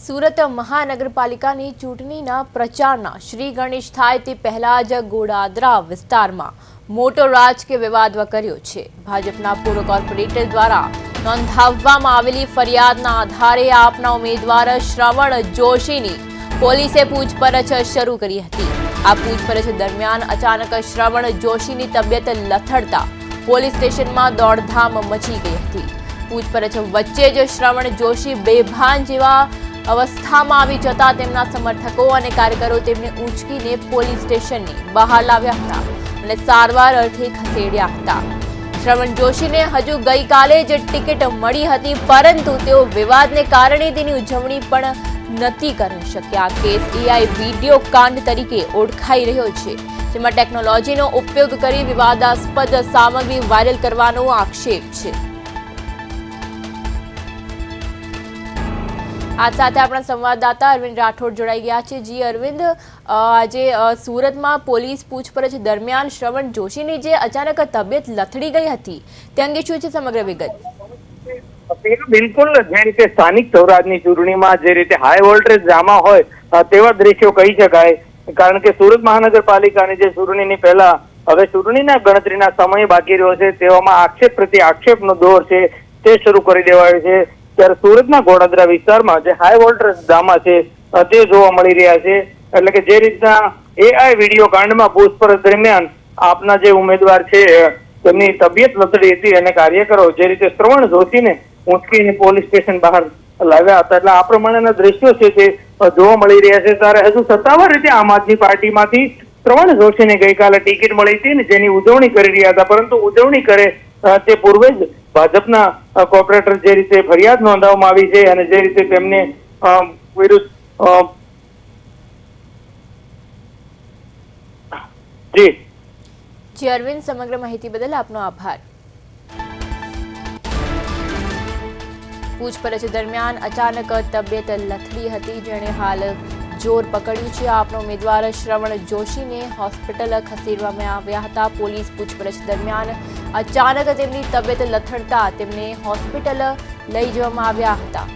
સુરત મહાનગરપાલિકાની ચૂંટણીના પ્રચારના શ્રી ગણેશ થાય તે પહેલા જ ગોડાદરા વિસ્તારમાં મોટો રાજકીય વિવાદ વકર્યો છે। ભાજપના પૂર્વ કોર્પોરેટર દ્વારા નોંધાવવામાં આવેલી ફરિયાદના આધારે આપના ઉમેદવાર શ્રવણ જોશીની પોલીસે પૂછપરછ શરૂ કરી હતી। આ પૂછપરછ દરમિયાન અચાનક શ્રવણ જોશીની તબિયત લથડતા પોલીસ સ્ટેશનમાં દોડધામ મચી ગઈ હતી। પૂછપરછ વચ્ચે જ શ્રવણ જોશી બેભાન જેવા અવસ્થામાં આવી જતા તેમના સમર્થકો અને કાર્યકરો તેમને ઊંચકીને પોલીસ સ્ટેશનની બહાર લાવ્યા હતા અને સારવાર અર્થે ખસેડ્યા હતા। શ્રવણ જોશીને હજુ ગઈકાલે જ ટિકિટ મળી હતી, પરંતુ તેઓ વિવાદને કારણે તેની ઉજવણી પણ નથી કરી શક્યા। કેસ એઆઈ વિડીયો કાંડ તરીકે ઓળખાઈ રહ્યો છે, જેમાં ટેકનોલોજીનો ઉપયોગ કરી વિવાદાસ્પદ સામગ્રી વાયરલ કરવાનો આક્ષેપ છે। આ સાથે આપણા સંવાદદાતા અરવિંદ રાઠોડ જોડાઈ ગયા છે। જી અરવિંદ, આજે સુરતમાં પોલીસ પૂછપરછ દરમિયાન શ્રવણ જોશીની જે અચાનક તબિયત લથડી ગઈ હતી તે અંગે શું છે સમગ્ર વિગત? બિલકુલ, જે રીતે સ્થાનિક સ્વરાજની ચૂંટણીમાં જે રીતે હાઈ વોલ્ટેજ ડ્રામા હોય તેવા દ્રશ્યો કહી શકાય, કારણ કે સુરત મહાનગરપાલિકાની જે ચૂંટણીની પહેલા હવે ચૂંટણીના ગણતરીના સમય બાકી રહ્યો છે, તેવામાં આક્ષેપ પ્રતિ આક્ષેપનો દોર છે તે શરૂ કરી દેવાયો છે। ત્યારે સુરતના ગોડાદરા વિસ્તારમાં જે હાઈ વોલ્ટેજ ડ્રામા છે તે જોવા મળી રહ્યા છે। એટલે કે જે રીતના એઆઈ વિડીયો કાંડમાં પૂછપરછ દરમિયાન આપના જે ઉમેદવાર છે તેમની તબિયત લથડી હતી અને કાર્યકરો જે રીતે શ્રવણ જોશીને ઊંચકીને પોલીસ સ્ટેશન બહાર લાવ્યા હતા, એટલે આ પ્રમાણેના દ્રશ્યો છે તે જોવા મળી રહ્યા છે। ત્યારે હજુ સત્તાવાર રીતે આમ આદમી પાર્ટીમાંથી શ્રવણ જોશીને ગઈકાલે ટિકિટ મળી હતી ને જેની ઉજવણી કરી રહ્યા હતા, પરંતુ ઉજવણી કરે તે પૂર્વે જ ભાજપના કોર્પોરેટર જે રીતે ફરિયાદ નોંધાવવામાં આવી છે અને જે રીતે તેમને વિરુદ્ધ જી અરવિંદ, સમગ્ર માહિતી બદલ આપનો આભાર। પૂછપરછ દરમિયાન અચાનક તબિયત લથડી હતી, જેણે હાલ જોર પકડ્યું છે। આપનો ઉમેદવાર શ્રવણ જોશીને હોસ્પિટલ ખસેડવામાં આવ્યા હતા। પોલીસ પૂછપરછ દરમિયાન અચાનક તેમની તબિયત લથડતા તેમને હોસ્પિટલ લઈ જવામાં આવ્યા હતા।